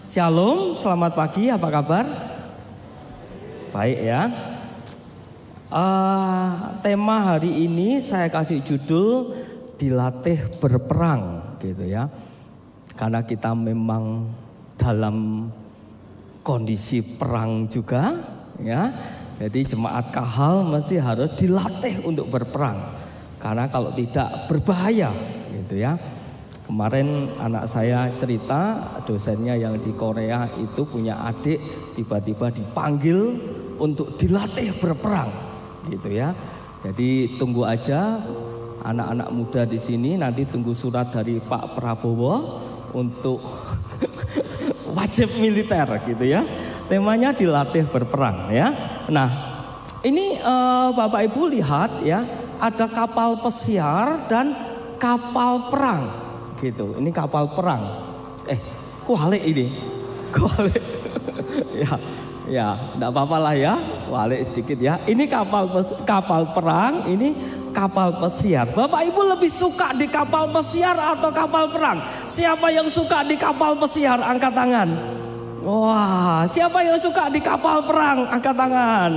Shalom, selamat pagi, apa kabar? Baik ya. Tema hari ini saya kasih judul dilatih berperang gitu ya. Karena kita memang dalam kondisi perang juga ya. Jadi jemaat Kahal mesti harus dilatih untuk berperang. Karena kalau tidak berbahaya gitu ya. Kemarin anak saya cerita, dosennya yang di Korea itu punya adik tiba-tiba dipanggil untuk dilatih berperang, gitu ya. Jadi tunggu aja anak-anak muda di sini, nanti tunggu surat dari Pak Prabowo untuk wajib militer, gitu ya. Temanya dilatih berperang, ya. Nah, ini Bapak Ibu lihat ya, ada kapal pesiar dan kapal perang. Gitu, ini kapal perang. Kualik ini, kualik. ya, enggak apa-apa lah ya, kualik sedikit ya. Ini kapal perang, ini kapal pesiar. Bapak Ibu lebih suka di kapal pesiar atau kapal perang? Siapa yang suka di kapal pesiar? Angkat tangan. Wah, siapa yang suka di kapal perang? Angkat tangan.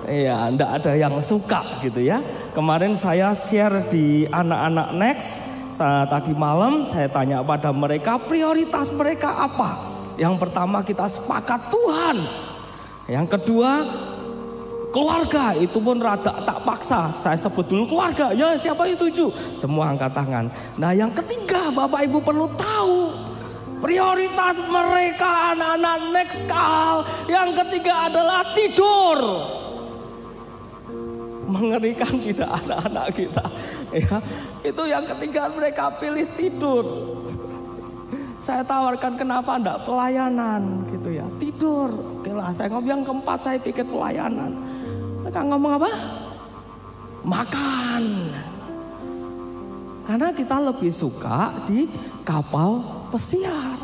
Iya, enggak ada yang suka gitu ya. Kemarin saya share di anak-anak Next. Tadi malam saya tanya pada mereka prioritas mereka apa. Yang pertama kita sepakat Tuhan. Yang kedua keluarga, itu pun rada tak paksa. Saya sebut dulu keluarga, ya siapa yang setuju? Semua angkat tangan. Nah yang ketiga Bapak Ibu perlu tahu prioritas mereka anak-anak Next Kahal. Yang ketiga adalah tidur. Mengerikan tidak anak-anak kita ya, itu yang ketiga mereka pilih tidur. Saya tawarkan kenapa enggak pelayanan gitu ya, tidur. Oke lah, saya ngomong yang keempat saya pikir pelayanan. Mereka ngomong apa? Makan. Karena kita lebih suka di kapal pesiar.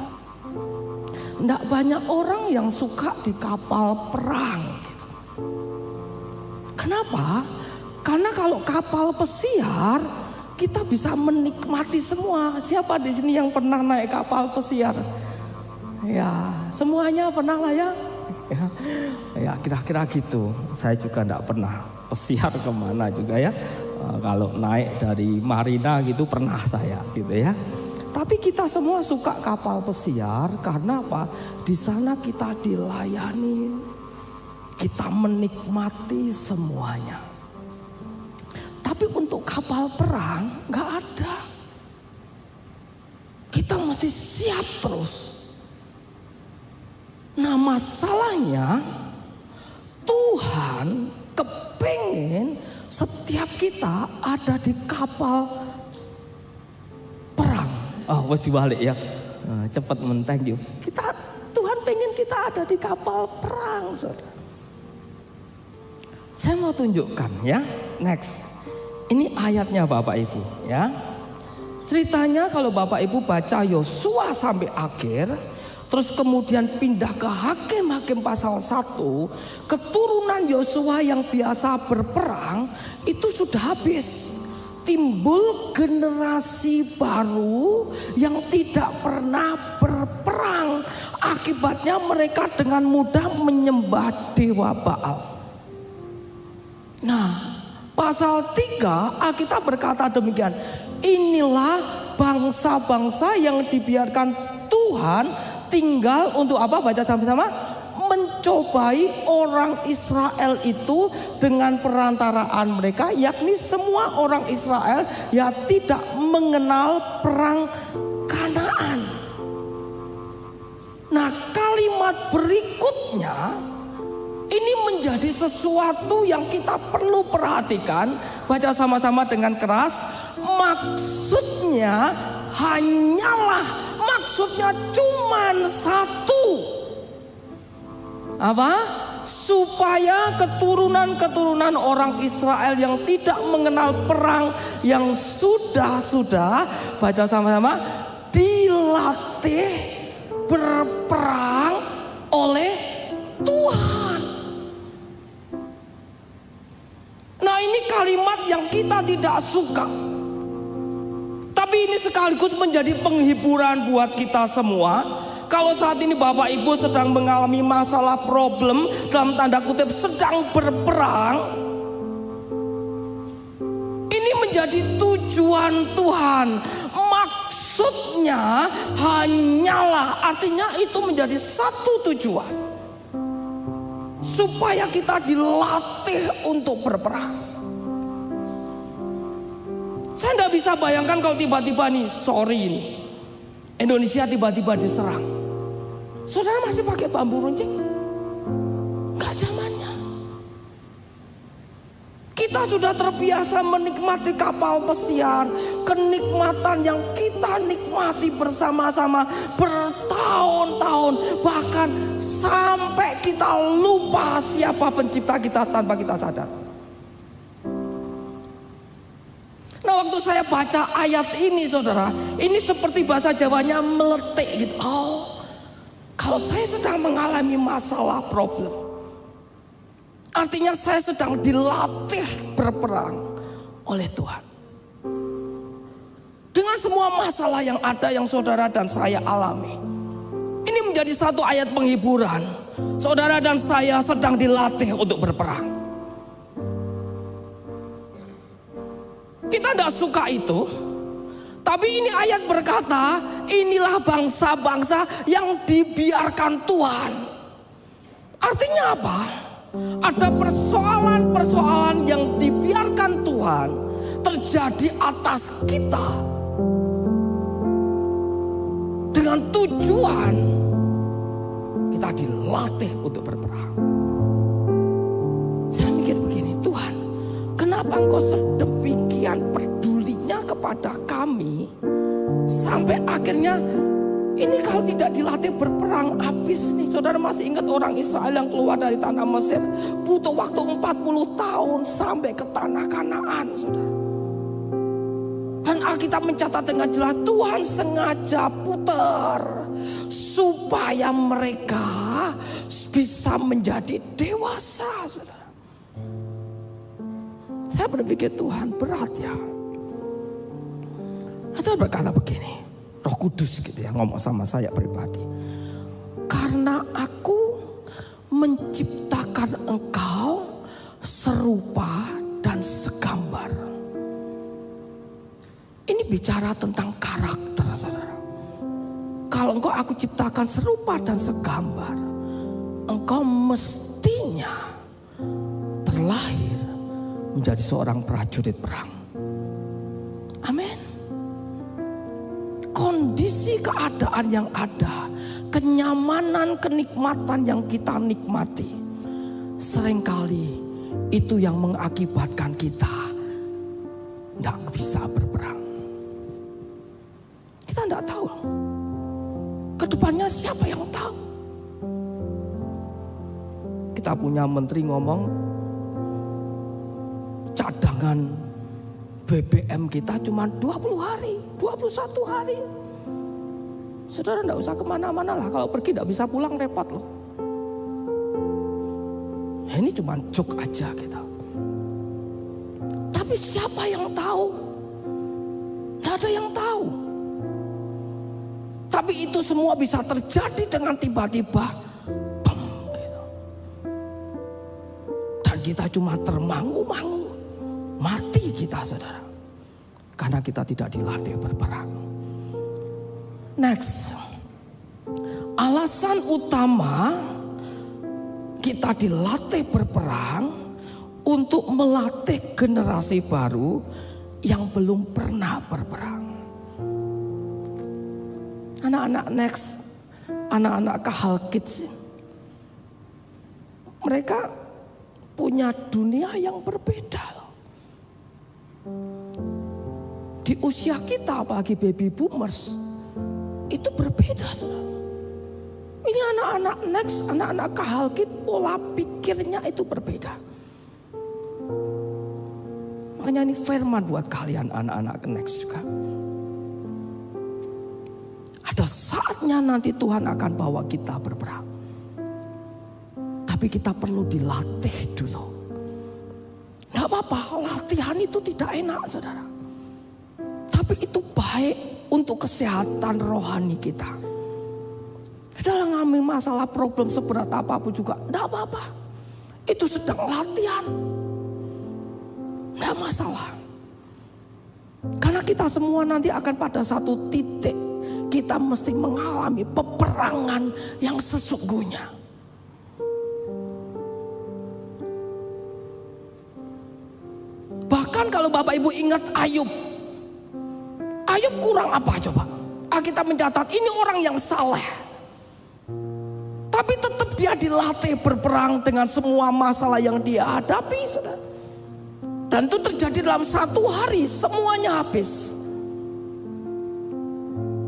Enggak banyak orang yang suka di kapal perang. Kenapa? Karena kalau kapal pesiar kita bisa menikmati semua. Siapa di sini yang pernah naik kapal pesiar? Ya, semuanya pernah lah ya. Ya, kira-kira gitu. Saya juga enggak pernah pesiar kemana juga ya. Kalau naik dari marina gitu pernah saya gitu ya. Tapi kita semua suka kapal pesiar karena apa? Di sana kita dilayani. Kita menikmati semuanya. Tapi untuk kapal perang gak ada. Kita mesti siap terus. Nah masalahnya Tuhan kepengen setiap kita ada di kapal perang. Wes dibalik ya. Cepat menteng yuk. Tuhan pengen kita ada di kapal perang, saudara. Saya mau tunjukkan ya, next. Ini ayatnya Bapak Ibu ya. Ceritanya kalau Bapak Ibu baca Yosua sampai akhir, terus kemudian pindah ke Hakim-Hakim pasal 1, keturunan Yosua yang biasa berperang itu sudah habis. Timbul generasi baru yang tidak pernah berperang. Akibatnya mereka dengan mudah menyembah dewa Baal. Nah, pasal 3 Alkitab berkata demikian. Inilah bangsa-bangsa yang dibiarkan Tuhan tinggal untuk apa? Baca sama-sama. Mencobai orang Israel itu dengan perantaraan mereka, yakni semua orang Israel yang tidak mengenal perang Kanaan. Nah, kalimat berikutnya ini menjadi sesuatu yang kita perlu perhatikan. Baca sama-sama dengan keras. Maksudnya cuman satu. Apa? Supaya keturunan-keturunan orang Israel yang tidak mengenal perang, yang sudah baca sama-sama, dilatih berperang oleh Tuhan. Nah, ini kalimat yang kita tidak suka. Tapi ini sekaligus menjadi penghiburan buat kita semua. Kalau saat ini Bapak Ibu sedang mengalami masalah problem, dalam tanda kutip sedang berperang, ini menjadi tujuan Tuhan. Maksudnya hanyalah, artinya itu menjadi satu tujuan, supaya kita dilatih untuk berperang. Saya tidak bisa bayangkan kalau tiba-tiba nih, sorry ini, Indonesia tiba-tiba diserang. Saudara masih pakai bambu runcing? Gak zamannya. Kita sudah terbiasa menikmati kapal pesiar, kenikmatan yang kita nikmati bersama-sama bertahun-tahun, bahkan sampai kita lupa siapa pencipta kita tanpa kita sadar. Nah, waktu saya baca ayat ini, saudara, ini seperti bahasa Jawanya meletik gitu. Oh, kalau saya sedang mengalami masalah problem, artinya saya sedang dilatih berperang oleh Tuhan. Dengan semua masalah yang ada, yang saudara dan saya alami, ini menjadi satu ayat penghiburan. Saudara dan saya sedang dilatih untuk berperang. Kita tidak suka itu. Tapi ini ayat berkata, inilah bangsa-bangsa yang dibiarkan Tuhan. Artinya apa? Ada persoalan-persoalan yang dibiarkan Tuhan terjadi atas kita, dengan tujuan kita dilatih untuk berperang. Saya mikir begini, Tuhan, kenapa Engkau sedemikian pedulinya kepada kami, sampai akhirnya ini kalau tidak dilatih berperang habis nih. Saudara masih ingat orang Israel yang keluar dari tanah Mesir, butuh waktu 40 tahun sampai ke tanah Kanaan, saudara. Dan Alkitab mencatat dengan jelas, Tuhan sengaja putar supaya mereka bisa menjadi dewasa, saudara. Saya berpikir, Tuhan berat ya. Atau berkata begini, Roh Kudus gitu ya ngomong sama saya pribadi. Karena aku menciptakan engkau serupa dan segambar. Ini bicara tentang karakter, saudara. Kalau engkau aku ciptakan serupa dan segambar, engkau mestinya terlahir menjadi seorang prajurit perang. Amin. Kondisi keadaan yang ada, kenyamanan, kenikmatan yang kita nikmati, seringkali itu yang mengakibatkan kita tidak bisa berperang. Kita tidak tahu kedepannya, siapa yang tahu. Kita punya menteri ngomong, cadangan BBM kita cuma 20 hari, 21 hari. Saudara tidak usah kemana-mana lah, kalau pergi tidak bisa pulang repot loh. Ini cuma joke aja kita. Tapi siapa yang tahu? Tidak ada yang tahu. Tapi itu semua bisa terjadi dengan tiba-tiba, gitu. Dan kita cuma termangu-mangu, mati kita, saudara, karena kita tidak dilatih berperang. Next, alasan utama kita dilatih berperang untuk melatih generasi baru yang belum pernah berperang. Anak-anak next, anak-anak Kahal Kids, mereka punya dunia yang berbeda loh. Di usia kita, apalagi baby boomers, itu berbeda, saudara. Ini anak-anak next, anak-anak Kahal Kids, pola pikirnya itu berbeda. Makanya ini firman buat kalian anak-anak next juga. Ada saatnya nanti Tuhan akan bawa kita berperang. Tapi kita perlu dilatih dulu. Gak apa-apa, latihan itu tidak enak, saudara. Tapi itu baik untuk kesehatan rohani kita. Dalam mengalami masalah problem seberat apapun juga, tidak apa-apa. Itu sedang latihan. Tidak masalah. Karena kita semua nanti akan pada satu titik, kita mesti mengalami peperangan yang sesungguhnya. Bahkan kalau Bapak Ibu ingat Ayub. Ayub kurang apa coba? Alkitab mencatat ini orang yang saleh. Tapi tetap dia dilatih berperang dengan semua masalah yang dia hadapi, saudara. Dan itu terjadi dalam satu hari, semuanya habis.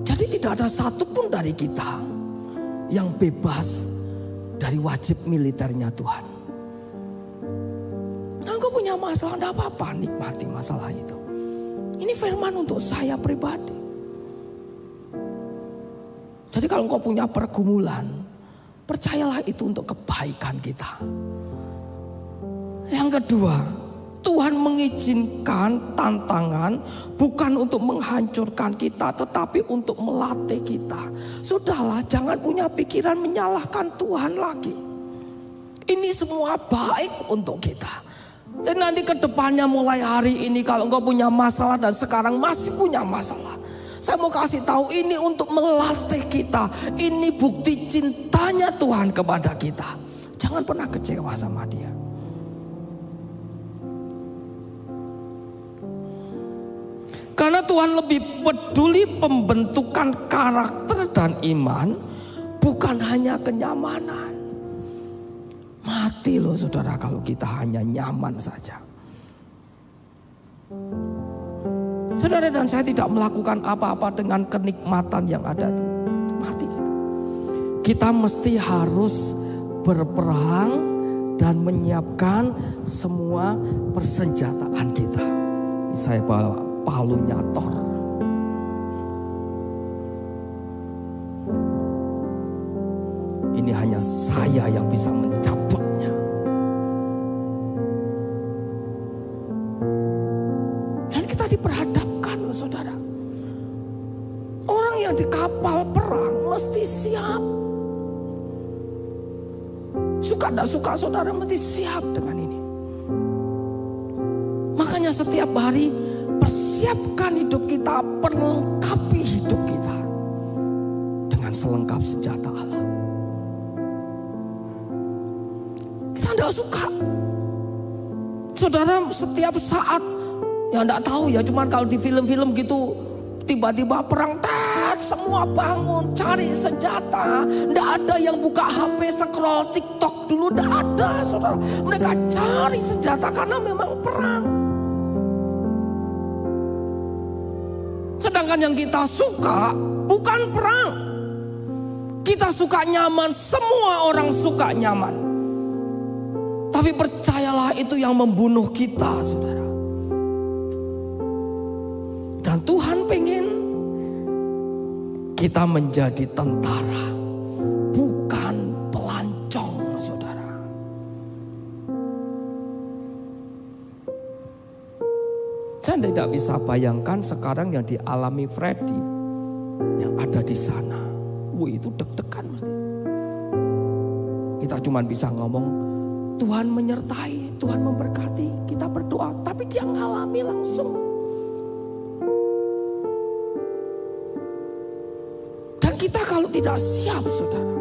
Jadi tidak ada satupun dari kita yang bebas dari wajib militernya Tuhan. Engkau punya masalah, tidak apa-apa, nikmati masalah itu. Ini firman untuk saya pribadi. Jadi kalau engkau punya pergumulan, percayalah itu untuk kebaikan kita. Yang kedua, Tuhan mengizinkan tantangan bukan untuk menghancurkan kita, tetapi untuk melatih kita. Sudahlah, jangan punya pikiran menyalahkan Tuhan lagi. Ini semua baik untuk kita. Dan nanti ke depannya mulai hari ini kalau engkau punya masalah dan sekarang masih punya masalah, saya mau kasih tahu ini untuk melatih kita. Ini bukti cintanya Tuhan kepada kita. Jangan pernah kecewa sama Dia. Karena Tuhan lebih peduli pembentukan karakter dan iman, bukan hanya kenyamanan. Mati loh saudara kalau kita hanya nyaman saja. Saudara dan saya tidak melakukan apa-apa dengan kenikmatan yang ada itu. Mati kita. Kita mesti harus berperang dan menyiapkan semua persenjataan kita. Saya bawa palunya Thor. Ini hanya saya yang bisa mencabutnya. Dan kita diperhadapkan, saudara. Orang yang di kapal perang mesti siap. Suka tidak suka saudara mesti siap dengan ini. Makanya setiap hari persiapkan hidup kita, perlengkapi hidup kita dengan selengkap senjata Allah. Tidak suka. Saudara setiap saat, ya tidak tahu ya, cuman kalau di film-film gitu tiba-tiba perang, semua bangun cari senjata. Tidak ada yang buka HP scroll TikTok dulu, tidak ada saudara. Mereka cari senjata karena memang perang. Sedangkan yang kita suka bukan perang. Kita suka nyaman, semua orang suka nyaman. Tapi percayalah itu yang membunuh kita, saudara. Dan Tuhan pengen kita menjadi tentara, bukan pelancong, saudara. Saya tidak bisa bayangkan sekarang yang dialami Freddy, yang ada di sana. Itu deg-degan mesti. Kita cuma bisa ngomong, Tuhan menyertai, Tuhan memberkati, kita berdoa. Tapi dia ngalami langsung. Dan kita kalau tidak siap, saudara.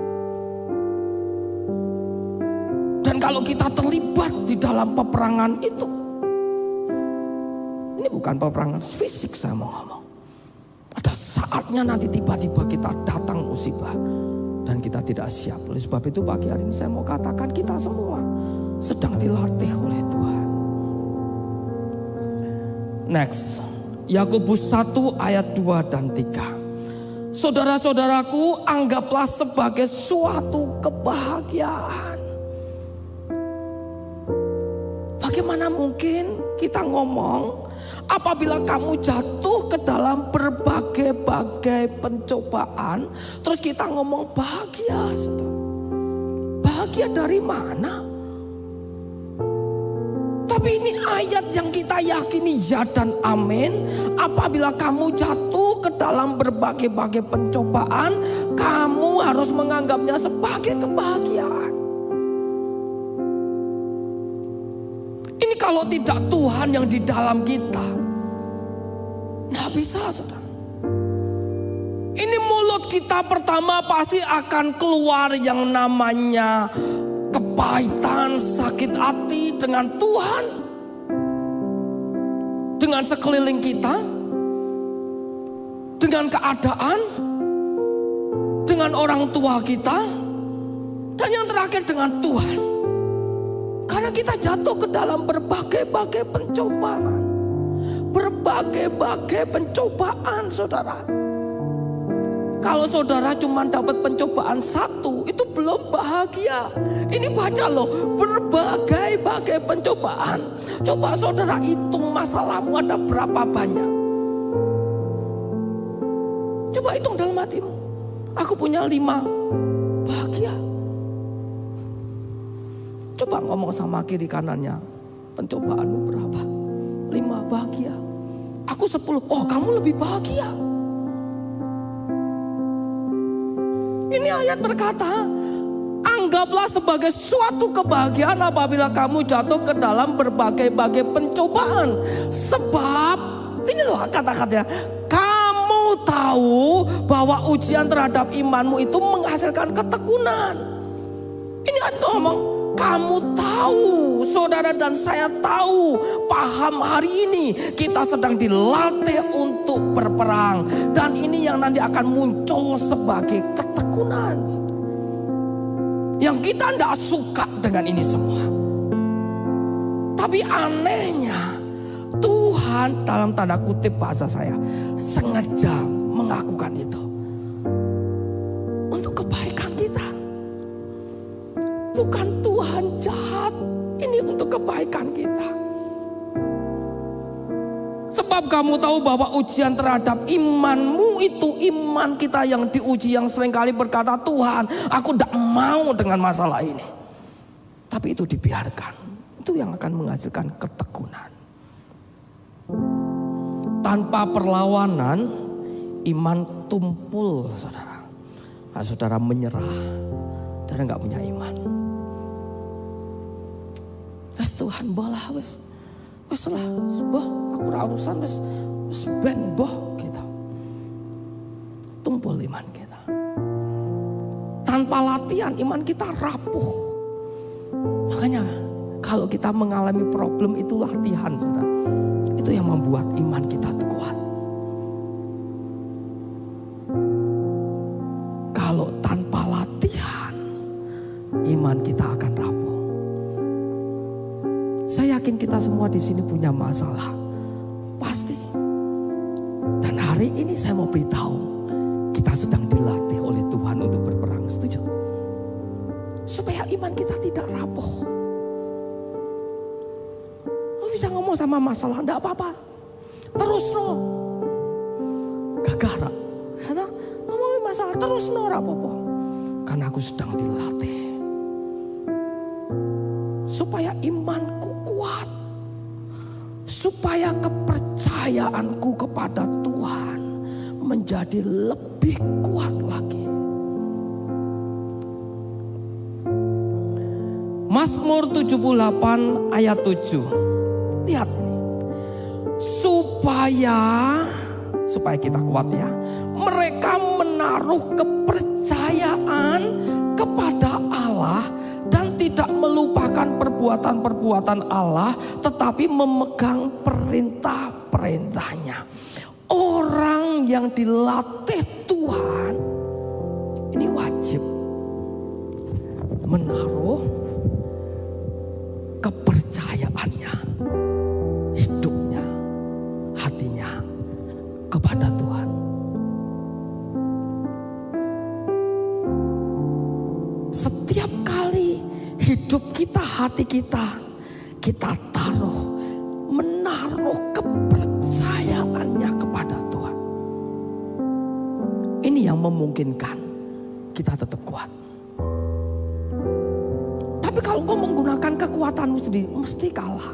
Dan kalau kita terlibat di dalam peperangan itu. Ini bukan peperangan fisik saya mau ngomong. Ada saatnya nanti tiba-tiba kita datang musibah. Dan kita tidak siap. Oleh sebab itu pagi hari ini saya mau katakan kita semua sedang dilatih oleh Tuhan. Next, Yakobus 1 ayat 2 dan 3. Saudara-saudaraku, anggaplah sebagai suatu kebahagiaan. Bagaimana mungkin kita ngomong apabila kamu jatuh ke dalam berbagai-bagai pencobaan, terus kita ngomong bahagia, saudara. Bahagia dari mana? Tapi ini ayat yang kita yakini ya dan amin. Apabila kamu jatuh ke dalam berbagai-bagai pencobaan, kamu harus menganggapnya sebagai kebahagiaan. Ini kalau tidak Tuhan yang di dalam kita, nggak bisa, saudara. Ini mulut kita pertama pasti akan keluar yang namanya kepahitan, sakit hati dengan Tuhan, dengan sekeliling kita, dengan keadaan, dengan orang tua kita, dan yang terakhir dengan Tuhan. Karena kita jatuh ke dalam berbagai-bagai pencobaan. Berbagai-bagai pencobaan, saudara. Kalau saudara cuma dapat pencobaan satu, itu belum bahagia. Ini baca loh, berbagai-bagai pencobaan. Coba saudara hitung masalahmu ada berapa banyak. Coba hitung dalam hatimu. Aku punya 5, bahagia. Coba ngomong sama kiri kanannya, pencobaanmu berapa? 5, bahagia. Aku 10, oh kamu lebih bahagia. Ini ayat berkata, anggaplah sebagai suatu kebahagiaan apabila kamu jatuh ke dalam berbagai-bagai pencobaan. Sebab, ini loh kata-katanya, kamu tahu bahwa ujian terhadap imanmu itu menghasilkan ketekunan. Ini ayat ngomong, kamu tahu, saudara dan saya tahu, paham hari ini kita sedang dilatih untuk berperang. Dan ini yang nanti akan muncul sebagai ketekunan. Yang kita tidak suka dengan ini semua. Tapi anehnya, Tuhan dalam tanda kutip bahasa saya, sengaja mengakukan itu. Untuk kebaikan kita. Bukan Tuhan jahat, ini untuk kebaikan kita. Sebab kamu tahu bahwa ujian terhadap imanmu itu iman kita yang diuji, yang seringkali berkata, Tuhan aku tidak mau dengan masalah ini. Tapi itu dibiarkan, itu yang akan menghasilkan ketekunan. Tanpa perlawanan iman tumpul, saudara. Nah, saudara menyerah, saudara nggak punya iman. Tuhan bolah wes lah, boh aku urusan wes ben boh gitu. Tumpul iman kita. Tanpa latihan iman kita rapuh. Makanya kalau kita mengalami problem itu latihan, saudara. Itu yang membuat iman kita kuat. Kalau tanpa latihan, iman kita akan rapuh. Saya yakin kita semua di sini punya masalah, pasti. Dan hari ini saya mau beritahu, kita sedang dilatih oleh Tuhan untuk berperang, setuju? Supaya iman kita tidak rapuh. Lu bisa ngomong sama masalah, enggak apa-apa, terus no, gagara, ngomongin masalah terus no, rapopo. Karena aku sedang dilatih. Supaya imanku kuat. Supaya kepercayaanku kepada Tuhan menjadi lebih kuat lagi. Mazmur 78 ayat 7. Lihat nih. Supaya kita kuat ya. Mereka menaruh kepercayaan kepada Allah dan tidak melupakan perbuatan-perbuatan Allah, tetapi memegang perintah-perintahnya. Orang yang dilatih Tuhan ini wajib menaruh kepercayaannya, hidupnya, hatinya kepada Tuhan. Setiap kali hidup kita, hati kita taruh, menaruh kepercayaannya kepada Tuhan. Ini yang memungkinkan kita tetap kuat. Tapi kalau kau menggunakan kekuatanmu sendiri, mesti kalah.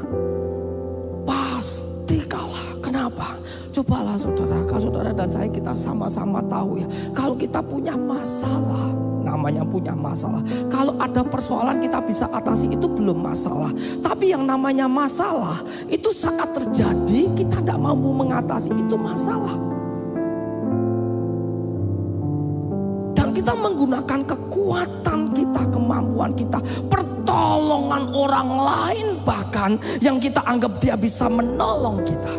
Cobalah saudara dan saya, kita sama-sama tahu ya. Kalau kita punya masalah, namanya punya masalah. Kalau ada persoalan kita bisa atasi, itu belum masalah. Tapi yang namanya masalah, itu saat terjadi kita tidak mampu mengatasi, itu masalah. Dan kita menggunakan kekuatan kita, kemampuan kita, pertolongan orang lain bahkan yang kita anggap dia bisa menolong kita,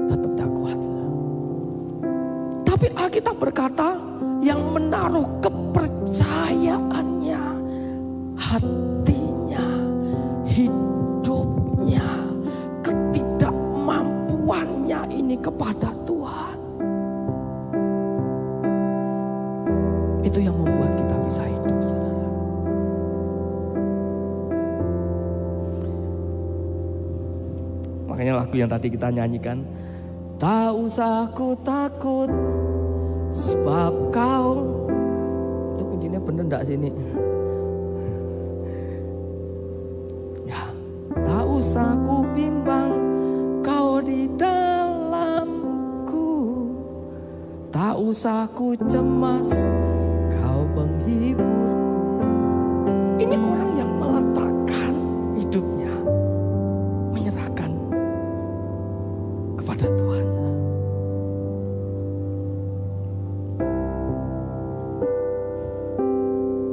tetap tidak kuat. Tapi Alkitab berkata, yang menaruh kepercayaannya, hatinya, hidupnya, ketidakmampuannya ini kepada Tuhan, itu yang membuat kita bisa hidup, saudara. Makanya lagu yang tadi kita nyanyikan, tak usah ku takut sebab kau, itu kuncinya bener enggak sini? Ya, tak usah ku bimbang, kau di dalamku, tak usah ku cemas, kau penghiburku. Ini orang yang meletakkan hidupnya, menyerahkan kepada Tuhan.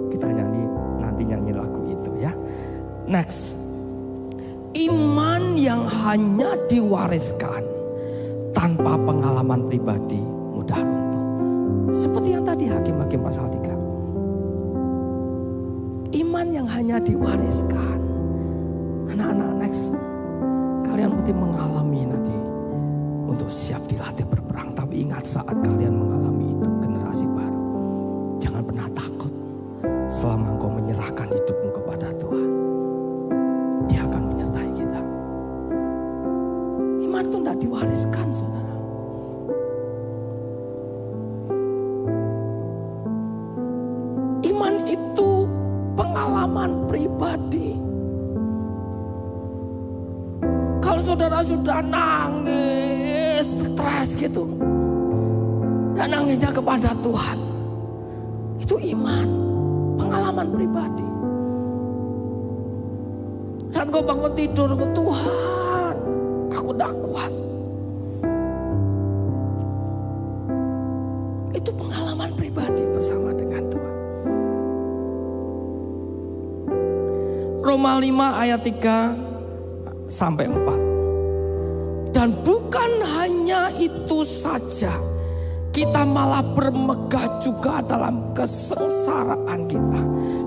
Kita nyanyi lagu itu ya. Next, iman yang hanya diwariskan tanpa pengalaman pribadi mudah runtuh. Seperti yang tadi Hakim-Hakim pasal 3. Iman yang hanya diwariskan. Anak-anak, next, kalian mesti mengalami nanti untuk siap dilatih berperang. Tapi ingat, saat kalian mengalami itu, generasi baru, jangan pernah takut. Selama engkau menyerahkan hidupmu kepada Tuhan, Dia akan menyertai kita. Iman itu tidak diwariskan, saudara. Iman itu pengalaman pribadi. Kalau saudara sudah nangis, stres gitu, dan nangisnya kepada Tuhan, itu iman, pengalaman pribadi. Saat kau bangun tidur, Tuhan, aku tidak kuat, itu pengalaman pribadi bersama dengan Tuhan. Roma 5 ayat 3 sampai 4. Dan bukan hanya itu saja, kita malah bermegah juga dalam kesengsaraan kita.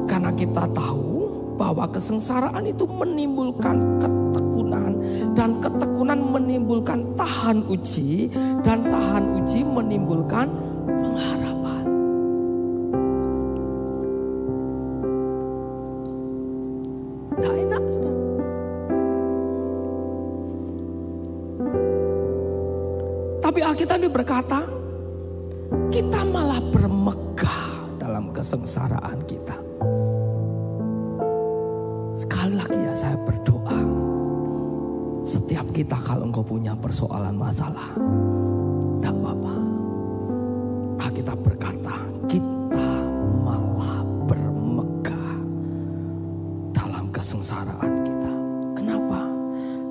Karena kita tahu bahwa kesengsaraan itu menimbulkan ketekunan, dan ketekunan menimbulkan tahan uji, dan tahan uji menimbulkan pengharapan. Tidak enak, saudara. Tapi Alkitab ini berkata, kita malah bermegah dalam kesengsaraan kita. Sekali lagi ya, saya berdoa, setiap kita kalau engkau punya persoalan masalah, tidak apa-apa. Alkitab berkata, kita malah bermegah dalam kesengsaraan kita. Kenapa?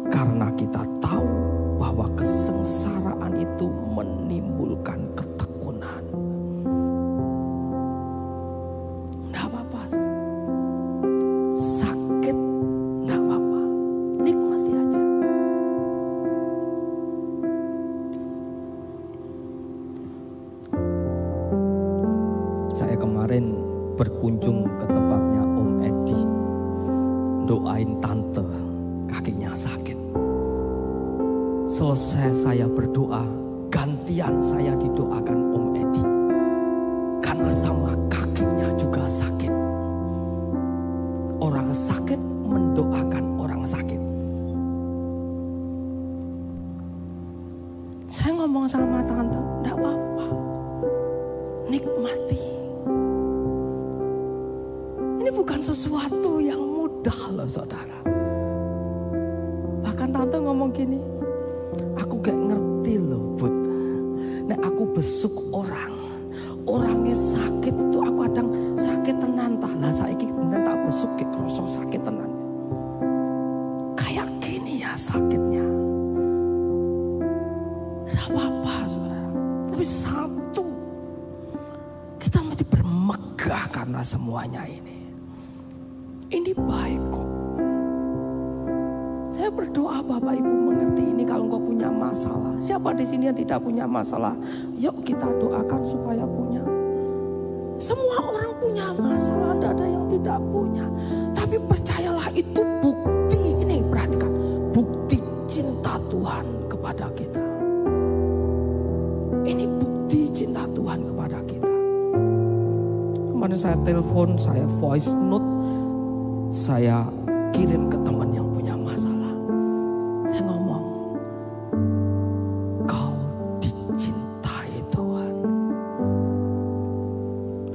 Karena kita tahu bahwa kesengsaraan itu menimbulkan ketekunan. Tidak apa-apa. Sakit, tidak apa-apa. Nikmati aja. Saya kemarin berkunjung ke tempatnya Om Edi. Doain tante, kakinya sakit. Selesai saya berdoa, gantian saya didoakan Om Edi. Karena sama kakinya juga sakit. Orang sakit mendoakan orang sakit. Saya ngomong sama tante, enggak apa-apa. Nikmati. Ini bukan sesuatu yang mudah loh, saudara. Bahkan tante ngomong gini, aku gak ngerti loh Bud. Nek aku besuk orang, orangnya sakit itu aku kadang sakit tenan tah. Lah saiki bener tak besuk kayak kroso sakit tenan. Kayak gini ya sakitnya. Tidak apa-apa saudara. Tapi satu, kita mesti bermegah karena semuanya ini. Ini baik kok. Saya berdoa Bapak Ibu mengerti ini kalau engkau punya masalah. Siapa di sini yang tidak punya masalah? Yuk kita doakan supaya punya. Semua orang punya masalah, tidak ada yang tidak punya. Tapi percayalah itu bukti, ini perhatikan. Bukti cinta Tuhan kepada kita. Ini bukti cinta Tuhan kepada kita. Kemarin saya telepon, saya voice note, saya kirim ke teman yang punya masalah. Saya ngomong, kau dicintai Tuhan.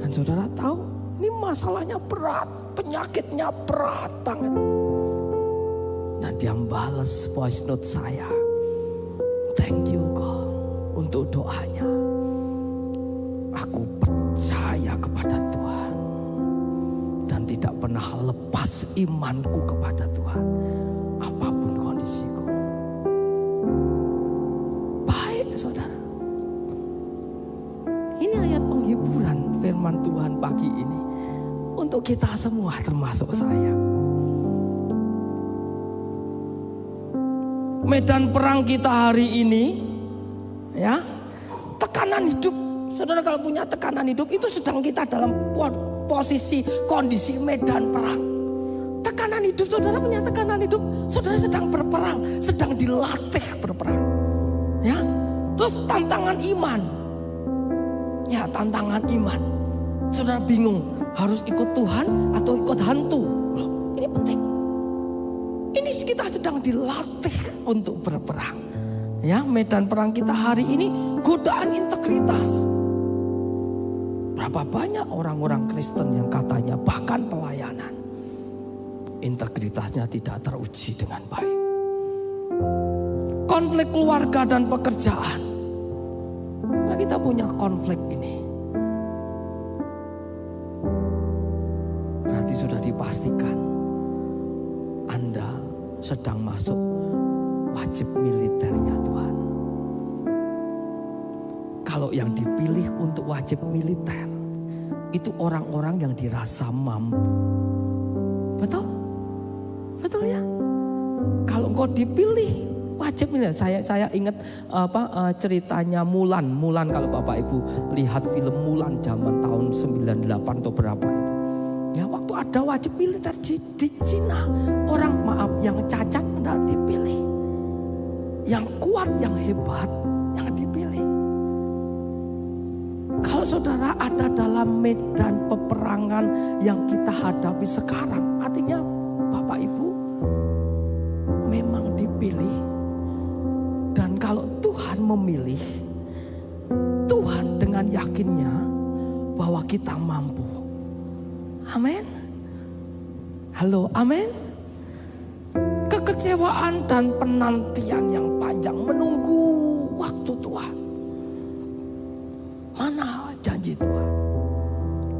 Dan saudara tahu, ini masalahnya berat, penyakitnya berat banget. Nah dia balas voice note saya. Thank you God untuk doanya. Aku percaya kepada Tuhan. Dan tidak pernah lepas imanku kepada Tuhan. Apapun kondisiku. Baik saudara. Ini ayat penghiburan firman Tuhan pagi ini. Untuk kita semua termasuk saya. Medan perang kita hari ini. Ya. Tekanan hidup. Saudara kalau punya tekanan hidup itu sedang kita dalam posisi kondisi medan perang. Tekanan hidup, saudara punya tekanan hidup, saudara sedang berperang, sedang dilatih berperang. Ya, terus tantangan iman. Ya, tantangan iman. Saudara bingung harus ikut Tuhan atau ikut hantu. Loh, ini penting. Ini kita sedang dilatih untuk berperang. Ya, medan perang kita hari ini godaan integritas. Berapa banyak orang-orang Kristen yang katanya bahkan pelayanan integritasnya tidak teruji dengan baik. Konflik keluarga dan pekerjaan. Nah, kita punya konflik ini. Berarti sudah dipastikan Anda sedang masuk wajib militernya Tuhan. Kalau yang dipilih untuk wajib militer itu orang-orang yang dirasa mampu. Betul? Betul ya? Kalau engkau dipilih wajib militer. Saya ingat ceritanya Mulan kalau Bapak Ibu lihat film Mulan zaman tahun 98 atau berapa itu. Ya, waktu ada wajib militer di Cina, orang yang cacat tidak dipilih. Yang kuat, yang hebat yang dipilih. Kalau saudara ada dalam medan peperangan yang kita hadapi sekarang, artinya Bapak Ibu memang dipilih. Dan kalau Tuhan memilih, Tuhan dengan yakinnya bahwa kita mampu. Amin. Halo, amin. Kekecewaan dan penantian yang panjang menunggu waktu Tuhan. Mana janji Tuhan?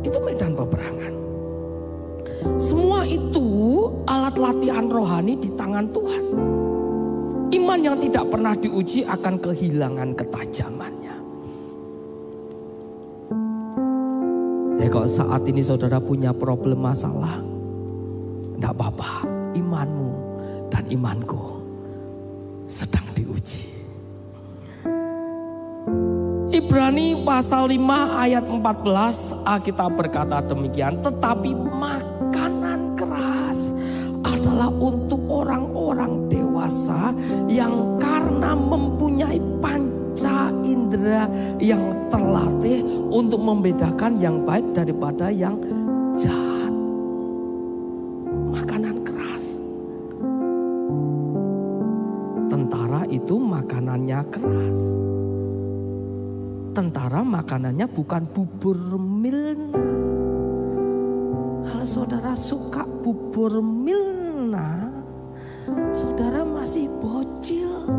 Itu medan peperangan. Semua itu alat latihan rohani di tangan Tuhan. Iman yang tidak pernah diuji akan kehilangan ketajamannya. Ya, kalau saat ini saudara punya problem masalah, tidak apa-apa. Imanmu dan imanku sedang diuji. Ibrani pasal 5 ayat 14 Alkitab berkata demikian. Tetapi makanan keras adalah untuk orang-orang dewasa yang karena mempunyai panca indera yang terlatih untuk membedakan yang baik daripada yang jahat. Makanan keras. Tentara itu makanannya keras. Tentara makanannya bukan bubur Milna. Kalau saudara suka bubur Milna, saudara masih bocil.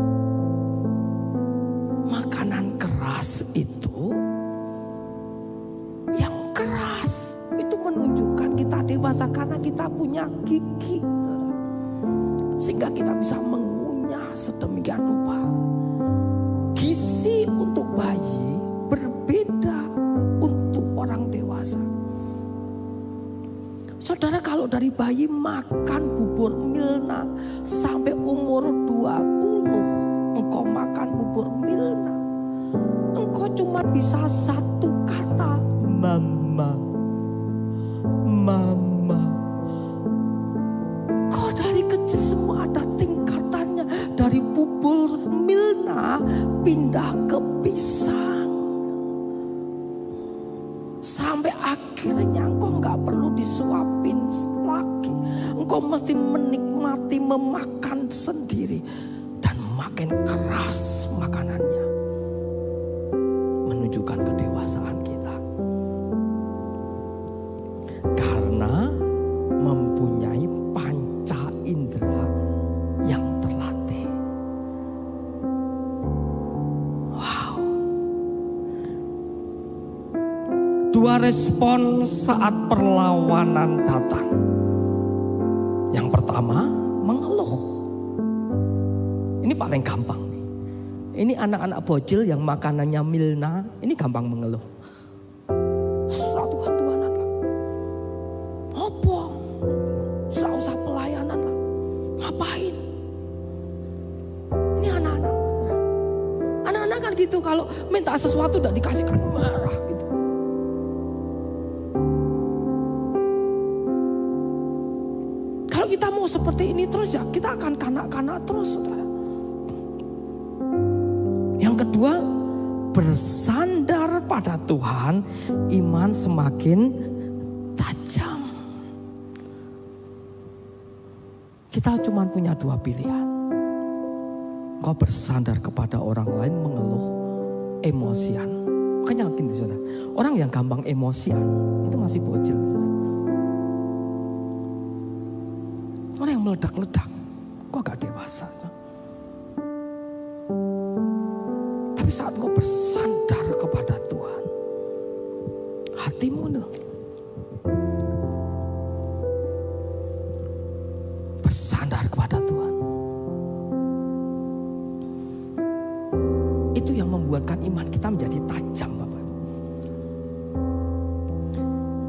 Makanan keras itu, yang keras itu menunjukkan kita dewasa karena kita punya gigi, saudara. Sehingga kita bisa mengunyah sedemikian rupa. Gizi untuk bayi berbeda untuk orang dewasa. Saudara, kalau dari bayi makan bubur Milna sampai umur 20, engkau makan bubur Milna, engkau cuma bisa satu kata, mama, mama. Kau dari kecil semua ada tingkatannya, dari bubur Milna pindah ke pisang, sampai akhirnya engkau gak perlu disuapin lagi. Engkau mesti menikmati memakan sendiri. Dan makin keras makanannya, menunjukkan kedewasaan kita. Karena mempunyai panca indera yang terlatih. Wow. Dua respon saat perlawanan datang. Yang pertama, mengeluh. Ini paling gampang nih. Ini anak-anak bocil yang makanannya Milna, ini gampang mengeluh. Tuhan-Tuhanan lah. Apa? Usah pelayanan lah. Ngapain? Ini anak-anak. Anak-anak kan gitu, kalau minta sesuatu udah dikasihkan marah gitu. Kalau kita mau seperti ini terus ya kita akan kanak-kanak terus, saudara. Yang kedua, bersandar pada Tuhan, iman semakin tajam. Kita cuma punya dua pilihan. Kau bersandar kepada orang lain mengeluh emosian. Makanya yakin saudara, orang yang gampang emosian itu masih bocil, saudara. Orang yang meledak-ledak, kok gak dewasa. Tapi saat kau bersandar kepada Tuhan, hatimu bersandar kepada Tuhan, itu yang membuatkan iman kita menjadi tajam, Bapak.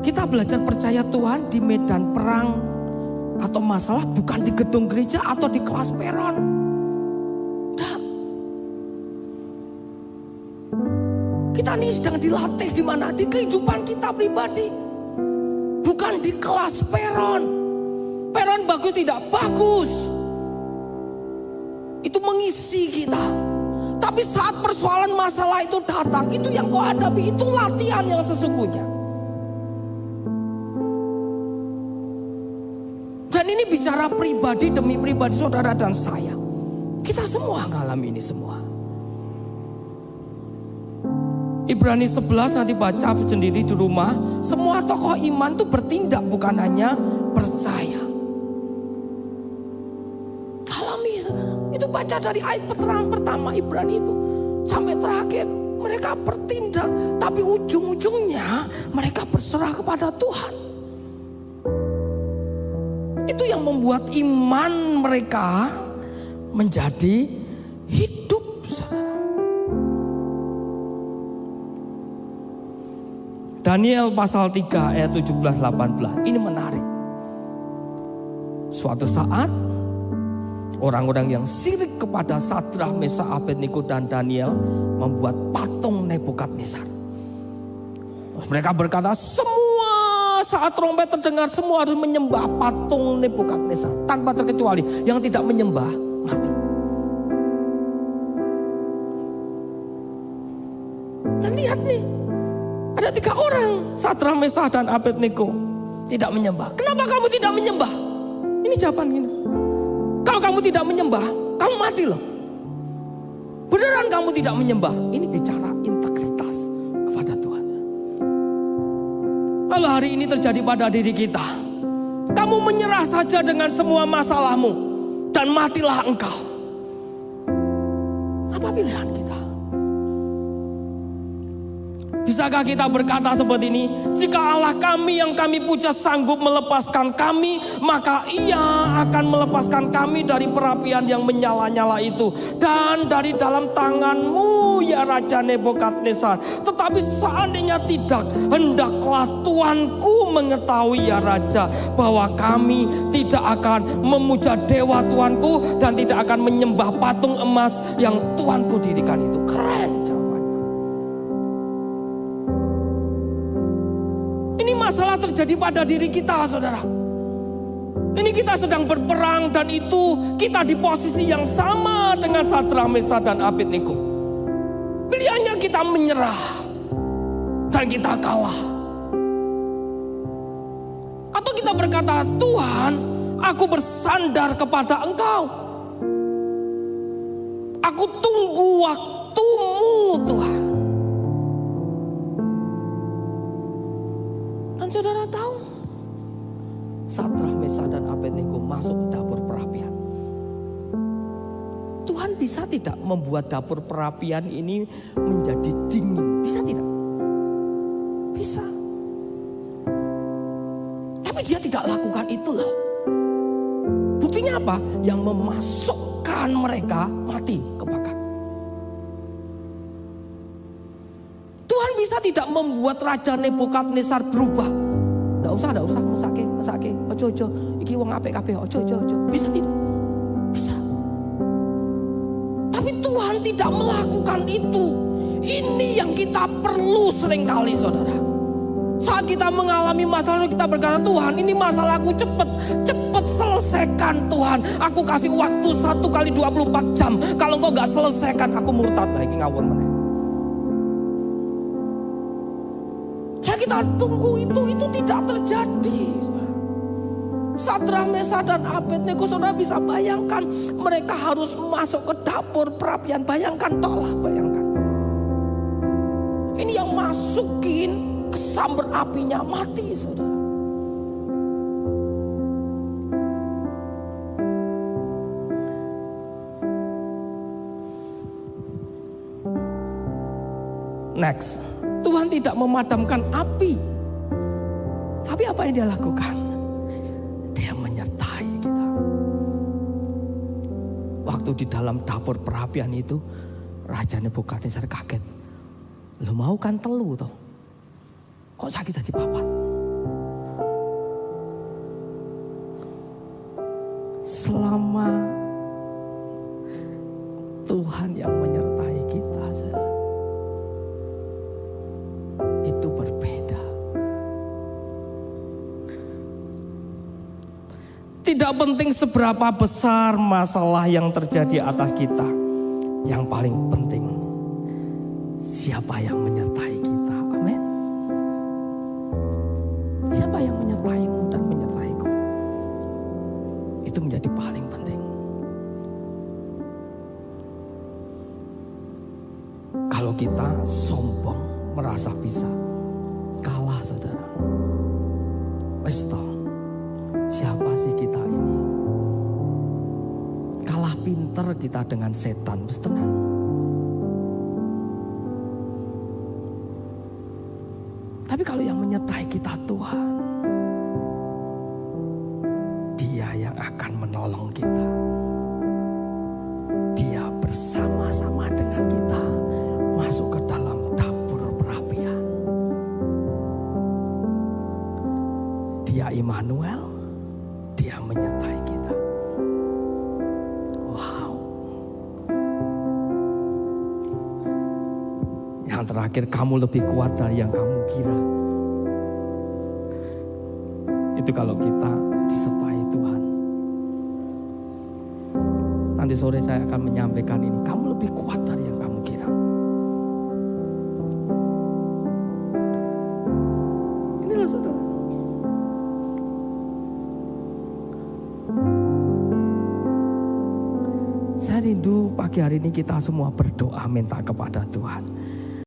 Kita belajar percaya Tuhan di medan perang atau masalah, bukan di gedung gereja atau di kelas peron. Kita ini sedang dilatih di mana? Di kehidupan kita pribadi. Bukan di kelas peron. Peron bagus tidak bagus, itu mengisi kita. Tapi saat persoalan masalah itu datang, itu yang kau hadapi, itu latihan yang sesungguhnya. Dan ini bicara pribadi demi pribadi saudara dan saya. Kita semua mengalami ini semua. Ibrani 11 nanti baca sendiri di rumah. Semua tokoh iman itu bertindak, bukan hanya percaya. Alami, saudara. Itu baca dari ayat pertama Ibrani itu sampai terakhir. Mereka bertindak, tapi ujung-ujungnya mereka berserah kepada Tuhan. Itu yang membuat iman mereka menjadi hidup, saudara. Daniel pasal 3 ayat 17-18. Ini menarik. Suatu saat orang-orang yang sirik kepada Sadrah, Mesakh, Abednego dan Daniel membuat patung Nebukadnezar. Mereka berkata, semua saat trompet terdengar semua harus menyembah patung Nebukadnezar tanpa terkecuali. Yang tidak menyembah mati. Dan lihat nih, ada 3 orang, Sadrah, Mesakh dan Abednego tidak menyembah. Kenapa kamu tidak menyembah? Ini jawaban gini. Kalau kamu tidak menyembah, kamu mati loh. Beneran kamu tidak menyembah. Ini bicara integritas kepada Tuhan. Kalau hari ini terjadi pada diri kita, kamu menyerah saja dengan semua masalahmu dan matilah engkau. Apa pilihan kita? Bisakah kita berkata seperti ini? Jika Allah kami yang kami puja sanggup melepaskan kami, maka Ia akan melepaskan kami dari perapian yang menyala-nyala itu dan dari dalam tangan-Mu, ya Raja Nebukadnezar. Tetapi seandainya tidak, hendaklah Tuanku mengetahui, ya Raja, bahwa kami tidak akan memuja dewa Tuanku dan tidak akan menyembah patung emas yang Tuanku dirikan itu. Keren. Masalah terjadi pada diri kita, saudara. Ini kita sedang berperang dan itu kita di posisi yang sama dengan Sadrak, Mesak, dan Abednego. Pilihannya kita menyerah dan kita kalah. Atau kita berkata, Tuhan, aku bersandar kepada Engkau. Aku tunggu waktu-Mu, Tuhan. Saudara tahu, Sadrak, Mesak, dan Abednego masuk ke dapur perapian. Tuhan bisa tidak membuat dapur perapian ini menjadi dingin? Bisa tidak? Bisa. Tapi Dia tidak lakukan itu loh. Buktinya apa? Yang memasukkan mereka mati kebakar. Tuhan bisa tidak membuat Raja Nebukadnezar berubah? Nggak usah, mesake, ojo, iki wong apik kabeh, ojo. Bisa tidak? Bisa. Tapi Tuhan tidak melakukan itu. Ini yang kita perlu seringkali, saudara. Saat kita mengalami masalah, kita berkata, Tuhan, ini masalahku cepet selesaikan, Tuhan. Aku kasih waktu 1 kali 24 jam. Kalau Engkau gak selesaikan, aku murtad lagi, ngawur meneh. Kita tunggu itu tidak terjadi. Sadrak, Mesak, dan Abednego, saudara bisa bayangkan, mereka harus masuk ke dapur perapian. Bayangkan. Ini yang masukin ke sambar apinya, mati, saudara. Next. Tuhan tidak memadamkan api. Tapi apa yang Dia lakukan? Dia menyertai kita. Waktu di dalam dapur perapian itu, Raja Nebukadnezar kaget. Lo mau kan telu toh? Kok sakit tadi papat? Selama Tuhan yang menyertai kita, saudara, itu berbeda. Tidak penting seberapa besar masalah yang terjadi atas kita. Yang paling penting, siapa yang menyertai kita. Amin. Siapa yang menyertaimu dan menyertaiku. Itu menjadi paling penting. Kalau kita sombong, merasa bisa, kalah, saudara. Wes toh, siapa sih kita ini? Kalah pinter kita dengan setan, wes tenan. Tapi kalau yang menyertai kita Tuhan, Dia yang akan menolong kita. Dia bersama-sama dengan kita masuk ke dalam Immanuel, Dia menyertai kita. Wow. Yang terakhir, kamu lebih kuat dari yang kamu kira. Itu kalau kita disertai Tuhan. Nanti sore saya akan menyampaikan ini. Kamu lebih kuat dari yang kamu kira. Inilah, saudara. Saya rindu pagi hari ini kita semua berdoa minta kepada Tuhan.